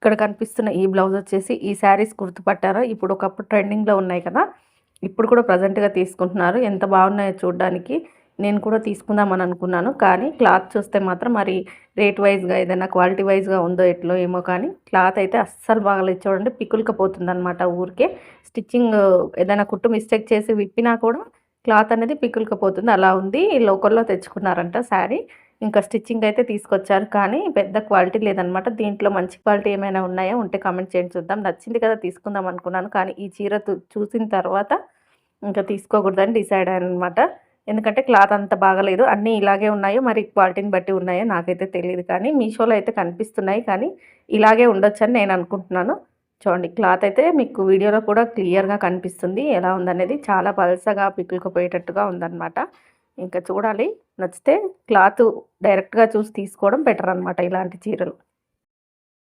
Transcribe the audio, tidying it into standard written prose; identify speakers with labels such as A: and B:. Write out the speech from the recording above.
A: ఇక్కడ కనిపిస్తున్న ఈ బ్లౌజ్ వచ్చేసి ఈ శారీస్ గుర్తుపట్టారా? ఇప్పుడు ఒకప్పుడు ట్రెండింగ్‌లో ఉన్నాయి కదా! ఇప్పుడు కూడా ప్రజెంట్‌గా తీసుకుంటున్నారు. ఎంత బాగున్నాయో చూడ్డానికి. నేను కూడా తీసుకుందామని అనుకున్నాను. కానీ క్లాత్ చూస్తే మాత్రం మరి రేట్ వైస్‌గా ఏదైనా క్వాలిటీ వైస్‌గా ఉందో ఎట్లో ఏమో కానీ క్లాత్ అయితే అస్సలు బాగాలేదు చూడండి. పికులుకపోతుందనమాట ఊరికే. స్టిచ్చింగ్ ఏదైనా కుట్టు మిస్టేక్ చేసి విప్పినా కూడా క్లాత్ అనేది పికులుకపోతుంది. అలా ఉంది. లోకల్‌లో తెచ్చుకున్నారంట శారీ. ఇంకా స్టిచ్చింగ్ అయితే తీసుకొచ్చారు. కానీ పెద్ద క్వాలిటీ లేదనమాట. దీంట్లో మంచి క్వాలిటీ ఏమైనా ఉన్నాయా? ఉంటే కామెంట్ చేయండి చూద్దాం. నచ్చింది కదా తీసుకుందాం అనుకున్నాను. కానీ ఈ చీర చూసిన తర్వాత ఇంకా తీసుకోకూడదని డిసైడ్ అయ్యాననమాట. ఎందుకంటే క్లాత్ అంత బాగాలేదు. అన్నీ ఇలాగే ఉన్నాయో మరి క్వాలిటీని బట్టి ఉన్నాయో నాకైతే తెలీదు. కానీ మీషోలో అయితే కనిపిస్తున్నాయి. కానీ ఇలాగే ఉండొచ్చని నేను అనుకుంటున్నాను. చూడండి క్లాత్ అయితే మీకు వీడియోలో కూడా క్లియర్‌గా కనిపిస్తుంది. ఎలా ఉందనేది చాలా పల్చగా పికులుకుపోయేటట్టుగా ఉందనమాట. ఇంకా చూడాలి. నచ్చితే క్లాత్ డైరెక్ట్‌గా చూసి తీసుకోవడం బెటర్ అనమాట ఇలాంటి చీరలు.